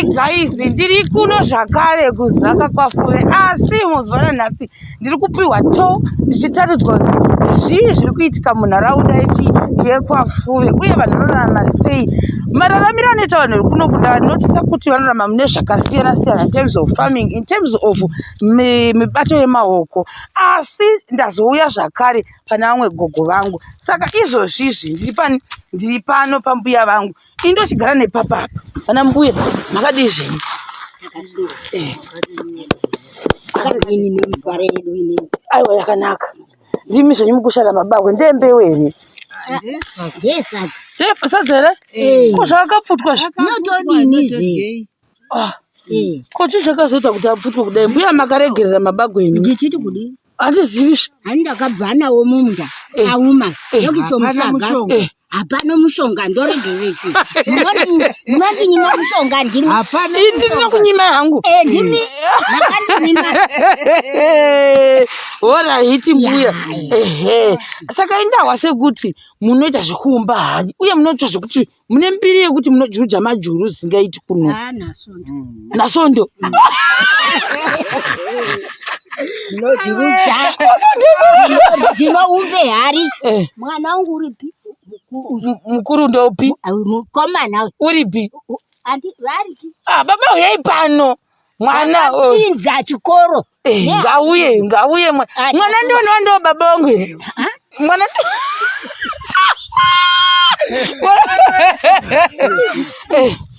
Hey guys, ndiri kuno zvakare kuzaka Fuve asi muzvana nhasi ndiri kupiwa to ndichitaridzwa zvii zviri kuitika munharaunda yekwaFuve uye vanhu vanorarama sei. Mararamiro anoita vanhu kuno notisa kuti vanorarama mune zvakasiyana siyana in terms of farming, in terms of mibato yemaoko, asi ndazouya zvakare pana vamwe gogo vangu. Saka izvozvizvi ndiri pano pambuya vangu indochigara nepapa pana mbuya makadi zvenyu. Aiwa yakanaka. Ndimi zvenyu mukushanda mabagwe ndembewe here. Sadza here? Ko zvakapfutwa notodini ko chii chakazoita kuti apfutwe kudai? Mbuya makaregerera mabagwe enyu? Ndichiti kudi handizivi. Handakabva nawo mumunda auma yokusomusaga hapana mushonga ndoregereti munoti nyima mushonga ndimi ndino kunyima yangu ndimi makandinima ora hiti mbuya saka indawa sekuti munoita zvekuumba hari uye munoita zvekuti mune mbiri yekuti munojuja majuru zingaiti kuno nasondo ndinoumbe hari mwana wangu uripi mukuru ndopi mukomana uripi variki baba uyai pano mwana pinza chikoro ngauye mwana ndo baba wangu here mwana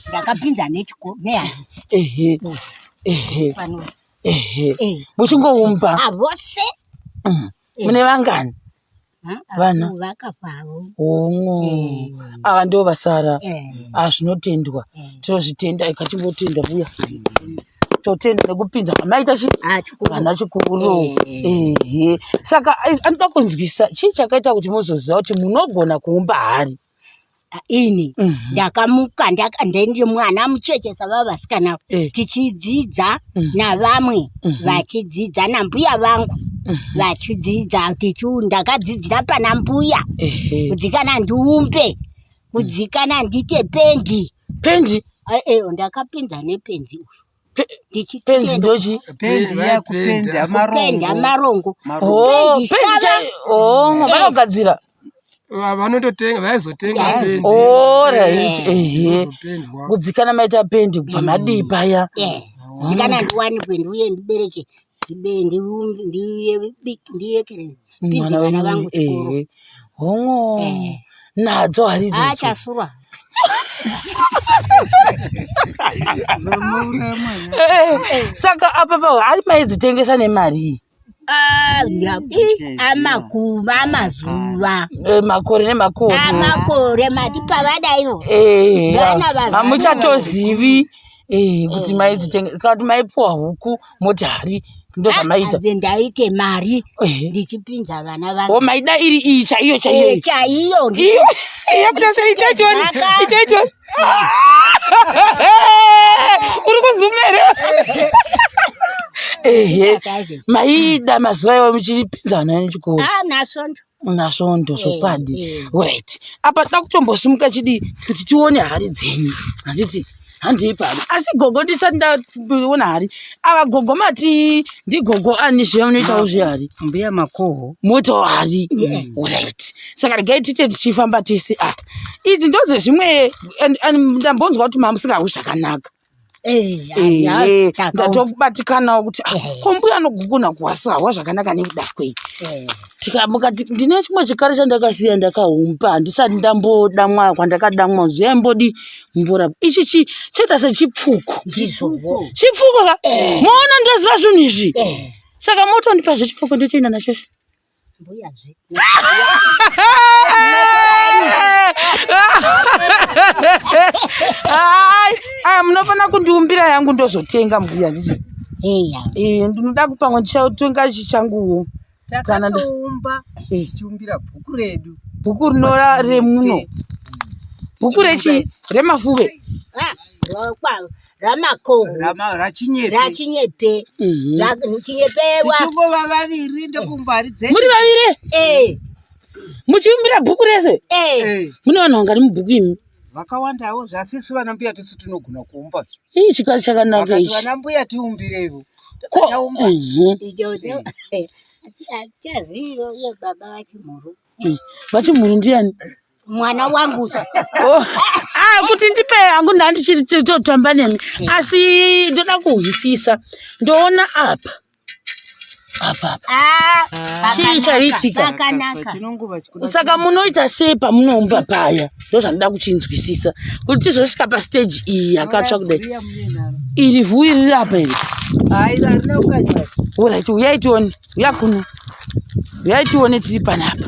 ndakapinza nechikoro muchingoumba vose mune vangani vana vakafavo ava ndo vasara zvinotendwa tinozvitenda ikatimbotenda buya totenda nekupinza kwamaita vana chikuru. Saka anoda kunzwisa chii chakaita kuti muzoziva kuti munogona kuumba hari. Ini ndakamuka ndiri mwana muchechesa vavasikana tichidzidza navamwe vachidzidza nambuya vangu vachidzidza ndakadzidzira pana mbuya kudzikana ndiumbe kudzikana ndite pendi ndakapinda nependi penzi ndochi pendi amarongo vanogadzira vanototenga vaizotenga pendi kudzikana maita pendi kubva madii paya ndikana ndiwanikwe ndiuye ndibereke ndiyekere pinzi vana vangu chikoro nadzo haridzo achasurwa saka apa ari maidzitengesa nemari amazuva makore nemakore mati pavadaivo hamuchatozivi kuti maidzitengesa kuti maipuwa huku moti hari ndozvamaita ndaite mari ndichipinza vana vangu maida iri iyi chaiyo yakutasa ichaitoni uri kuzumere maida mazuva iwo muchipinza vana venyu chikoro nasvondo zvopadi wait apa toda kutombosimuka chidi kuti tione hari dzenyu handiti handii pano asi gogo ndisati ndaona hari ava gogo mati ndigogo ani zvemunoitawo zvehari mbuya makoho motawo hari right saka regai tite tichifamba tese apa idzi ndoze zvimwe ndambonzwa kuti mamusikawo zvakanaka ndatokubatikanawo kuti kombuya anoguguna kuwasiwawa zvakanaka nekuda kwei mukati ndine chimwe chikari chandakasiya ndakaumba ndisati ndambodamwa kwandakadamwa zviaimbodi mborapa ichi chaita sechipfuko ka moona ndoziva zvinhu izvi saka motondipa zvechipfuko ndotoenda nachezvo munofanira kundiumbira yangu ndozotenga mbuya nditi ndinoda kupamwe ndichatenga chichanguwo takaumba tichiumbira bhuku redu bhuku rinora remuno bhuku rechi remafuve rachinyepe tichingova vaviri ndokumbari dzedu muri vavire muchiumbira bhuku rese mune vanhu vangari mubhuku imi vakawandawo zvasisu vana mbuya tisu tinogona kuumba. Chikazi chakanaka ichi. Vana mbuya tiumbirevo. Chaziyo ye baba vachimuru. Vachimuru ndiani? Mwana wangu. Kuti ndipe hangu ndandichiri totamba nemi. Asi ndoda kuhisisa. Ndoona apa. Chii chaitika. Saka munoita sei pamunomba paya. Ndozvanoda kuchinzwisisa. Kuti tizosvika pa stage iyi yakatsva kudai. Iri vhu riri apa iri. Rina ukanywa. Alright, uyai tione. Uya kuno. Uyai tione tiri panapa.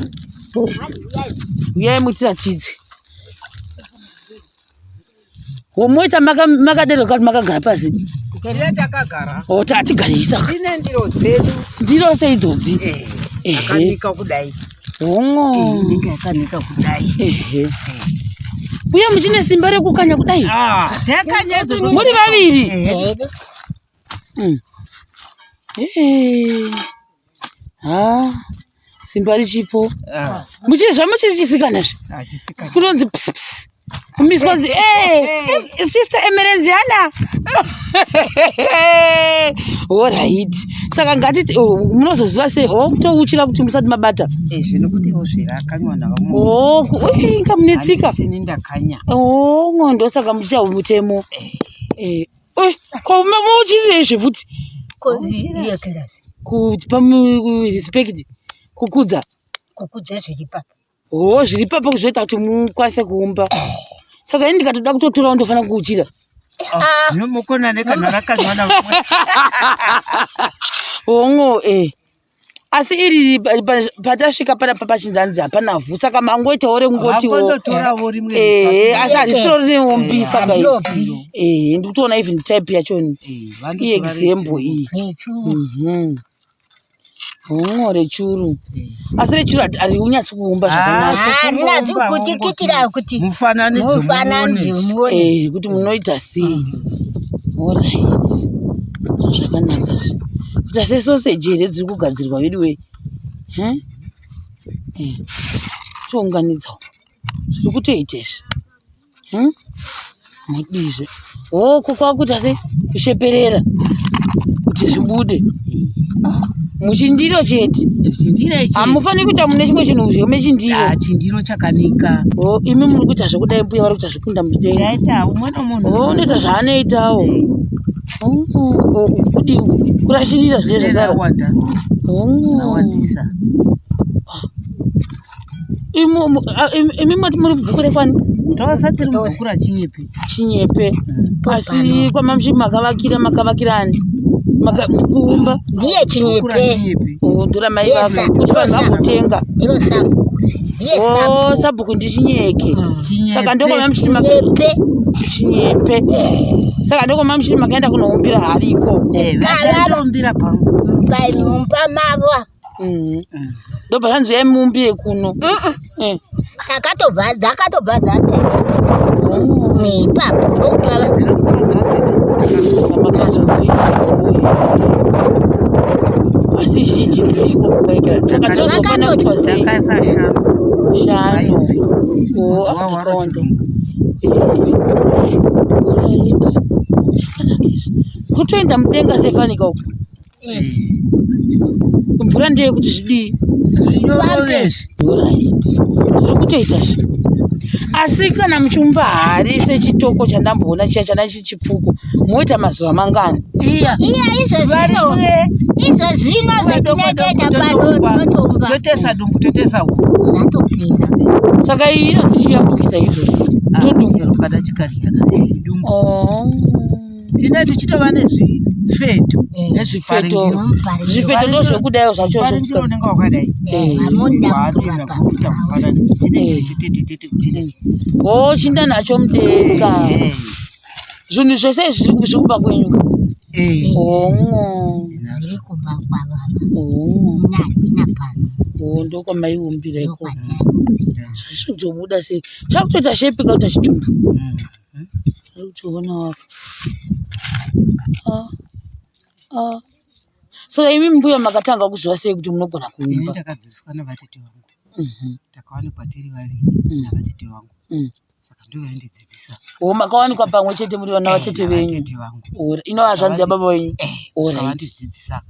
Uyai mutiratidze. Womoita makadero kuti makagara pasi. Takagara. Tatigarisa. Dzine ndiro dzedu. Ndiro seidzodzi. Akanika kudai. Nika yakanika kudai. Uye muchine simba rekukanya kudai. Takanyedzo. Muri vaviri. Simba richipo. Muchizva muchichisikana zve. Kunonzi pss. Kumiswazi sister emergency hana. Alright. Saka ngati munozoziva sei touchira kuti musati mabata. Zvinokuti zvirakanywa navo. Inga munetsika. Sininda kanya. Ngondo saka muchita mutemo. Ko muchire zvefuti. Ko yekerasi. Kuti pamu respect kukudza. Kukudza zviri papa. Zviri papo kuzvoita kuti mukwanise kuumba. Saka ini ndikatoda kutotora ndofana kuuchira. Nomukona nekana rakazwa na asi iri patasvika pachinzanzi hapana vhu saka mangoita ore ngotiwo. Asi harisiro rineombi saka ndikutoona even type yacho iexample iyi. Rechuru. Asi rechuru hariunyatsi kuumba zvakanaka. Rinakutikitira kuti mufananidzo muone. Kuti munoita sei. Alright. Zvakanaka. Kuti sesoseji here dziri kugadzirwa vedu we. Tounganidzawo. Zviri kutoita izvi. Mudizve. Kwakuita sei kusheperera kuti zvibude. Muchindiro chete. Hamufani kuita mune chimwe chinhu zvome chindiro. Chindiro chakanika. Imi muri kuita zvekudai mbuya vari kuita zvekunda mudenga. Chaita umwe nomunhu. Unoita zvaanoitawo. Kurashirira zvine zvazara. Nawandisa. Imi muri bhuku rekwani? Tosa tiri mubhuku raChinyepe. Chinyepe. Asi kwamamshi makavakirani. Kuumba. Ndiye Chinyepe. Ndura mai vako kuti vanhu vagotenga. Sabhuku ndichinyeke. Saka ndokoma muchini Chinyepe. Saka ndokoma muchini makaenda kunoumbira hari ikoko. Vakaumbira pangu. Paimba mavo. Ndobva zvanzi yaimuumbire kuno. Dzakatobva dzatenga. Neipapo ndokuma asi zhinji dziriko kubaikira. Saka tozofana kuitwa sei? Shanu. Dzakawanda. Kutoenda mudenga sefanika uko. Mvura ndeye kuti zvidii. Alright. Zviri kutoita zve. Asi kana muchiumba hari sechitoko chandamboona chiya chana chichipfuko moita mazuva mangani. Izvo zvino zvetinotenda panotomba. Totesa dumbu totesa huku. Zvatopera. Saka iyi inozichiyambukisa izvozvo. Ndodumbu kada chikariya dumbu. Tina tichitova nezvifeto. Zvifeto ndozvekudayo zvacho. Paringiro unenge wakadai. Chinda nacho mudenga. Zvinhu zvose zviri kubva kwenyu. Zviri kubva kwava. Ndokwamaiumbira ikoko. Zvizobuda sei. Chakutoita shepika kuita chitumbu. Kutoona saka imi mbuya makatanga kuziva sei kuti munogona kuumba? Ini ndakadzidziswa navatete vangu. Takawanikwa tiri vaviri navatete vangu. Saka ndovaindidzidzisa. Makawanikwa pamwe chete muri vana vatete venyu. Inova zvanzi yababa venyu. Vandidzidzisa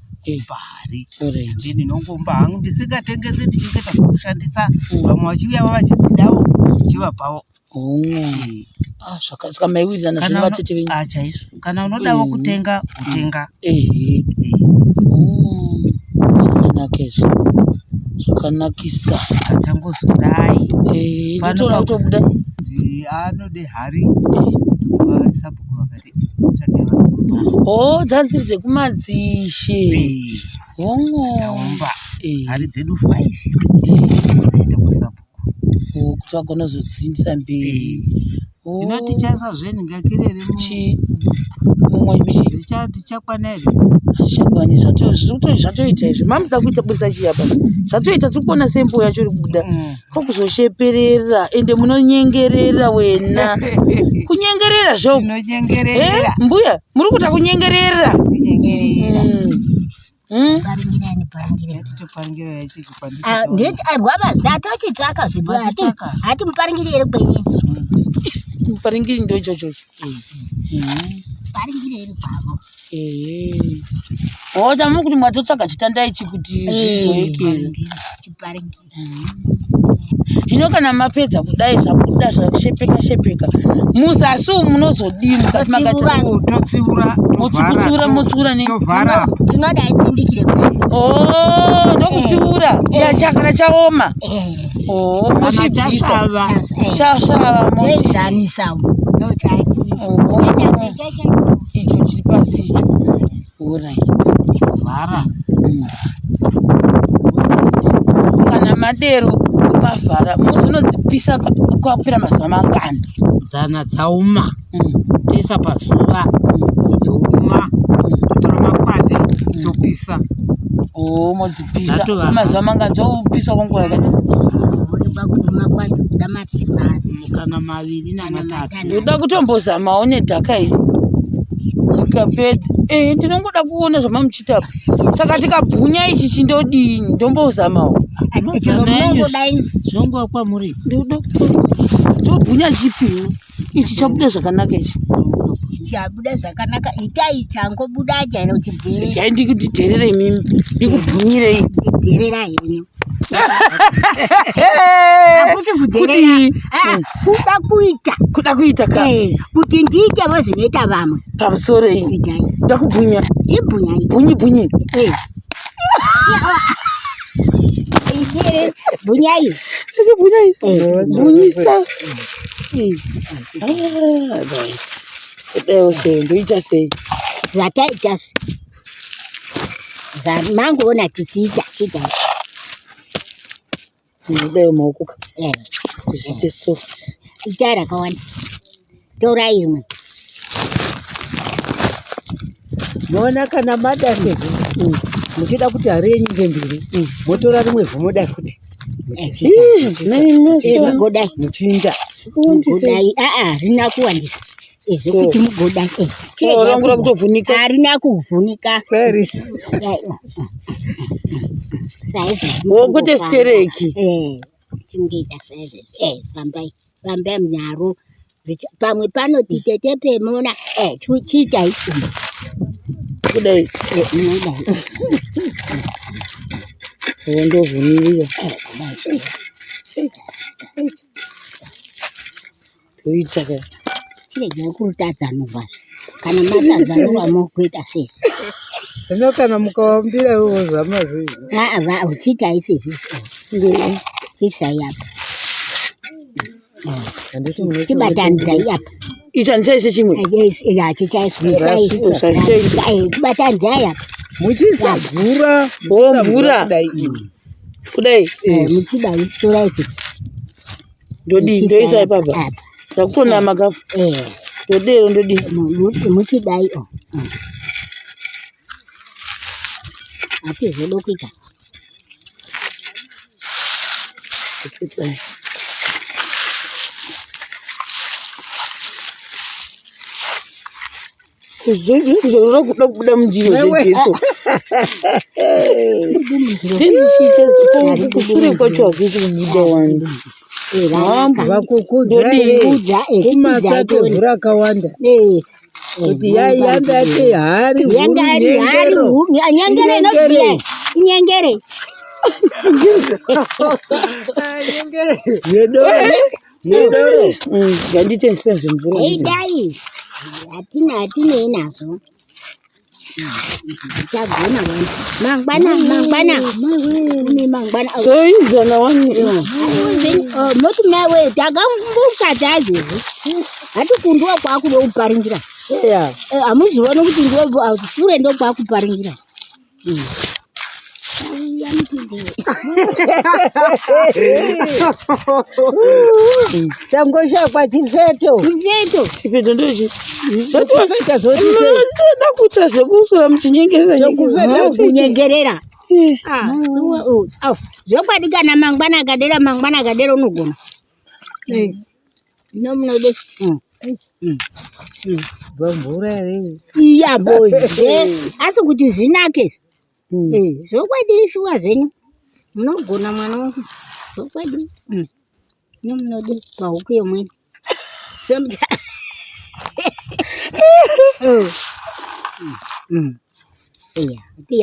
pari. Ndini nongomba hangu ndisingatengese ndichingeta kushandisa. Vamwe vachiuya vachidzidawo chivapawo. Saka maiwirirana zvino vatete venyu. Chaizvo. Kana unodawo kutenga utenga. Zvakanakizvo. Zvakanakisa. Katangozodai. Nditoona kutobuda. Anode hari. Sabhuku vakati dzanzi dzekumadzishe. Vanoumba hari dzedu 5. Zaenda kwasabhuku. Kuti vagona kuzodzindisa mberi. Inoti chaisa zvenhu ngakirere mumwe bichi. Tichakwana here? Tichakwani zvatoita izvo. Mamuda kuita basa chiyapa. Zvatoita tikuona sempo yacho iri kubuda. Kokuzosheperera ende munonyengerera wena. Kunyengerera zvo. Kunyengerera. Mbuya, muri kuta kunyengerera. Muparingiri ndo ichocho. Tamu kuti mwatotsvaga chitanda ichi kuti zvigoekera. Hino kana mapedza kudai zvabuda zvashepeka muzasi munozodii mukati totsiura motsiura ne tinoda itsindikire ndokutsiura yachakana chaoma mochibvisa chasvava mochidanisa icho chiri pasi icho vhara kana madero ukavhara muzonodzipisa kwapera mazuva mangani dzana dzauma toisa pazuva dzouma totora makwande topisa modzipisa mazuva mangani dzopiswa kwenguva yakati kana 2 na 3 ndoda kutombozamawo nedhaka iri ikapedza ndinongoda kuona zvamamuchitapo saka tikabhunya ichi chindodini ndombozamawo zvongowa kwamuri tobhunya chipimo ichi chabuda zvakanaka ichi chabuda zvakanaka itai changobuda chero chidherera ndikudhidherere mimi ndikubhunyirei dherera henyu akuti kudherera kuda kuita ka kuti ndiite zvinoita vamwe pamusoro iyi ndakubhunya bhunyi bunyai bunyisa ndoita sei zvataita zvamangoona tichiita ndodai maoko zviite soft ita rakawanda tora imwe moona kana madase muchida kuti hari yenyu ngembiri motora rimwe vhomoda futi godai muchinda godai rina kuwandisa zvekuti mugodai rangura kutovhunika harina kuvhunika kweri wokuti stereki chingeita saizvozvo pambai munyaro pamwe panoti tete pemona chiitai kudai wondovhunirira toita ka chirege kurutadzanurwa kana matadzanurwa mokuita sei zvino kana mukawambira ivo zvamazvi uchiitai sezvizvo chisayapa tibatanidzai apa itandichaise chimwe tibatanidzai apa muchizavhura mvura kudai muchidai torai kuti ndoisa ipapa takutona magafu ndodero ndodi muchidai hatizodo kuita kuzoda kuda kubuda munjiro zvejeso ndizviita kushure kwacho hakuiti kubuda wani vakukudza kumatsvake vhu rakawanda kuti yaiambe ati hari nyengere inobvira inyengere yedoro nganditesera zvemvura eidai hatinei nazvo chagona mangwana soizana moti mawe takambukataizvozvo hati kundwa kwakuda kuparingira hamuziona kuti sure ndo kwakuparingira changoshakwa chifeto ndochi chakufeta da kuita zvekusura kunyengerera zvokwadikana mangwana akadera unogona nomunode bvamvura here iya boze asi kuti zvinake zvokwadi shuwa zvenyu munogona mwana wangu zvokwadi nomunode pahuku yemwene iya kuti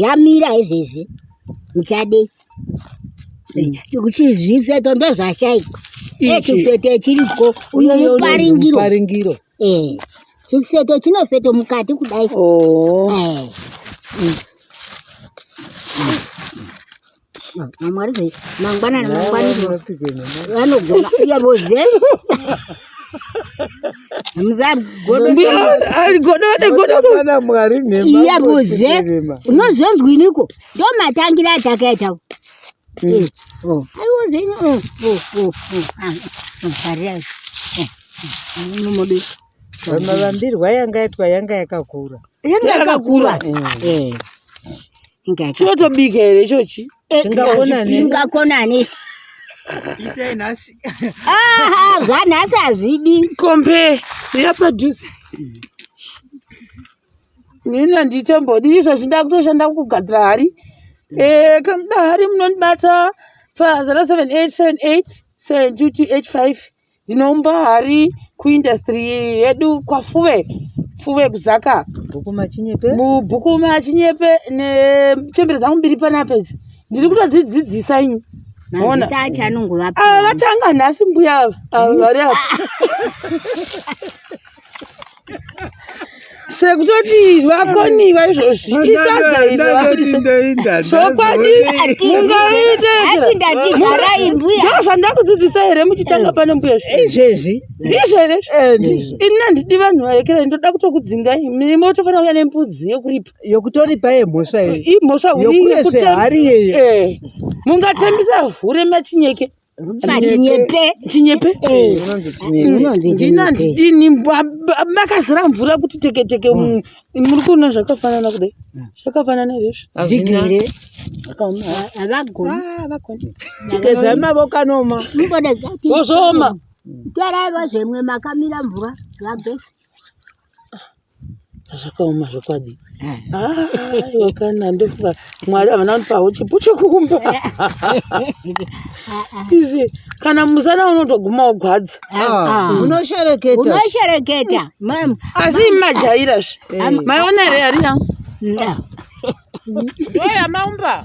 yamira izvezvi muchade kuti zvifeto ndo zvashaika chifeto chiriko unomuparingiro chifeto chinofeto mukati kudai amwari mangwana vanogona iya boze iya boze unozonzwiniko ndo matangira atakaitawo mavambirwa yangaitwa yanga yakakura chinotobika here ichochi tingakonani zvanhasi hazvidi kombe yapadhuze nina nditembodi izvo zvinda kutoshanda kugadzira hari kamuda hari munondibata pa0787872285 ndinomba hari kuindastry yedu kwafuve kuzaka mubhukuma chinyepe nechembere dzangu mbiri panapedzi ndiri kutodzidzidzisa inyu vatanga nhasi mbuya vari apa sekutoti vakoniwa izvozvi isadza izvokwadi mungaitezvandakuzvidzisa here muchitanga pane mbuya izvezvi ndizvo here inina ndidi vanhu vaekera ndoda kutokudzingai mimotofanira kuya nembudzi yokutoripa yemhosva imhosva hari yeye mungatambisa vhure machinyeke chinyepe ndina ndidini makazira mvura kuti teketeke muri kuona zvakafanana kudai zvakafanana izvezvo vigere tigeza mavoko anoma ozoma taraiva zvemwe makamira mvura zvagesi zvakaoma zvokwadi wakana ndokuva mwari havana kutipawo chipo chokumba izvi kana musana unotoguma wogwadza unoshereketa asi imajairazve maiona here yari yangu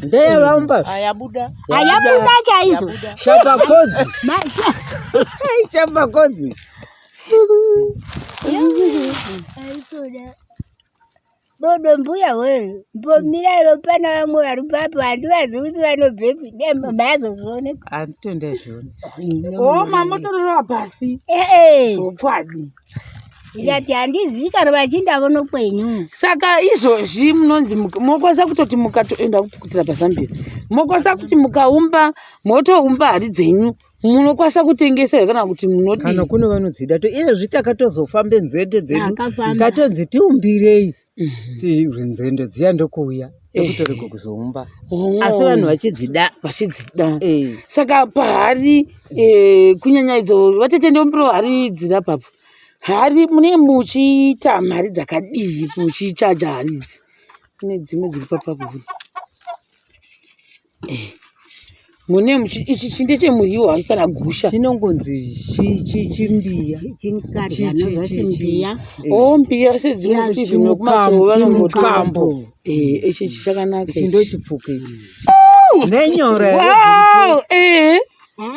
ndoyavaumba ayabuda chaizvo shapakodzi dodo mbuya we mbomirayo pana vamwe vari papo handivazi kuti vanobvepi mazozvioneka handitondazviona mamotorora pasi okwadi ikati handizivi kana vachindavono kwenyu saka izvozvi munonzi mokwanisa kutoti mukatoenda kupukutira pazambia mokwanisa kuti mukaumba motoumba hari dzenyu munokwanisa kutengesa kana kuti munoti kana kuno vanodzida to izvezvi takatozofambe nzende dzedu tatonzi tiumbirei nzendo dziya ndokuuya ekutoreko kuzoumba asi vanhu vachidzida saka pahari kunyanya idzo vatete ndombiro hari dzira papo hari mune muchiita mari dzakadii muchichaja hari idzi kune dzimwe dziri papapo mune ichi chinde chemuriwo kana gusha chinongonzi chimbiya mbiya mbiya sedzimwe kuti zvinokumasoro vanomukambo ichi chakanaka ichi ndo chipfuko nenyora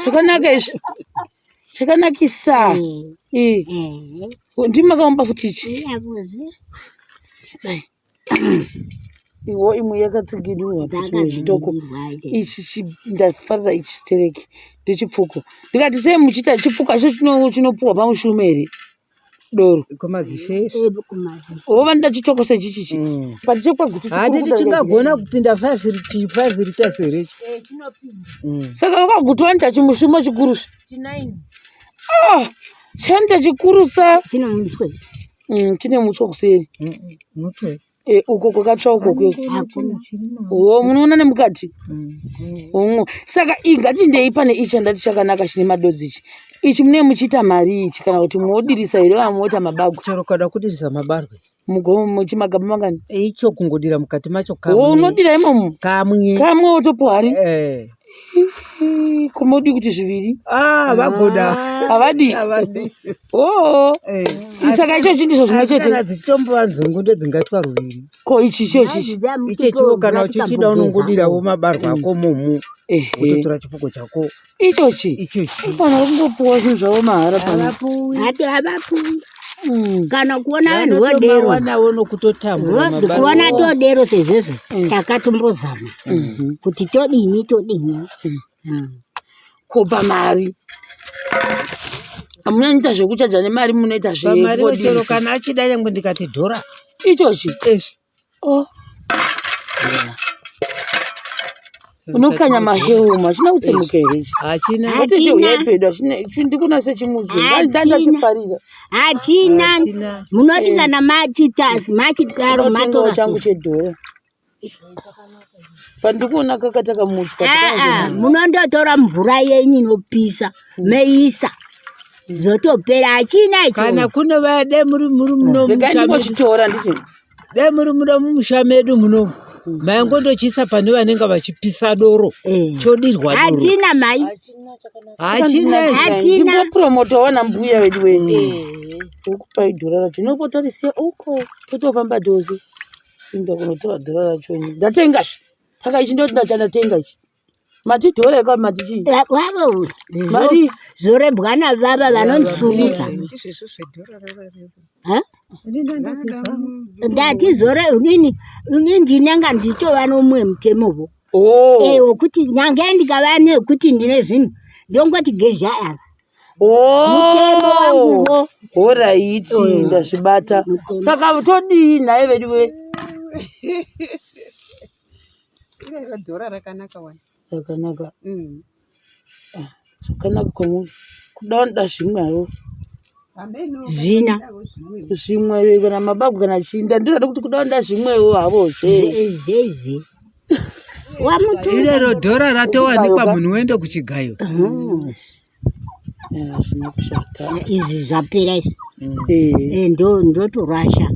chakanaka izvi chakanakisa ndimakaumba futi ichi iwo imwe yakatsigiriwa pachimwe chitoko ichi ndafarira ichi chitereki ndechipfuko ndikati sei muchiita chipfuko acho chinopuwa pamushume here doro vanoda chitoko sechichichi pati chekwagutititi chingagona kupinda 5 rita serechi saka wakagutwani chimushumo chikuru chanda chikurusa chine mutswe kuseri uko kwakatsva uko munoona nemukati saka ingati ndeipa neichi andati chakanaka chine madodzi ichi mune muchiita mari ichi kana kuti muodirisa here vamuota mabagu chero kada kudirisa mabarwe muchimagaba mangani icho kungodira mukati macho unodira imomo kamwe otopuhari komodi kuti zviviri vagoda havadi saka icho chindizvo zvimwe chete dzichitombova nzungu ndedzingatwa ruviri ko ichicho ichechiwo kana uchichida unongodirawo mabarwa ako momu utotora chipfuko chako ichochi pana kungopuwa zvinhu zvavo mahara kana kuona vanhu vodero kuona todero sezvezvo takatombozama kuti todini kopa mari hamunyanita zvekuchaja nemari munoita zvemari kana achida nyangwe ndikati dhora ichochi unokanya maheu machina kutsemuka here hachinaoteteuyaipedo ndikuna sechimuzdandatiparira hachina munoti kana machidaro matora changu chedhora pandikuona kakatakamutswa munondotora mvura yenyu inopisa meisa zotopera hachina kana kune vade muri munochitora nditi dai muri muno mumusha medu muno maingondochisa pane vanenge vachipisa doro chodirwa hachina mai hachina promota wana mbuya wedu wene ukupai dhora racho inopotarisiya uko totofamba tose inda kunotora dhora racho ndatengashi saka ichi ndoti ndatenga ichi matidhora eka matichii wavo mari zorebwana vava vanondisurudza ndati zore nini ndinenga nditova nomwe mutemovo wokuti nyange ndikava nekuti ndine zvinhu ndongoti gezha ava mutemo wanguwo oraiti ndazvibata saka todii naye vedu we dhora rakanaka wani rakanaka zvakanaka kwamuri kudaonoda zvimwewo zvina zvimwe kana mabagu kana chinda ndirada kuti kudaonoda zvimwewo havozve irero dhora ratowanikwa munhu wende kuchigayo zvinokushata izvi zvapera izvi ndotorasha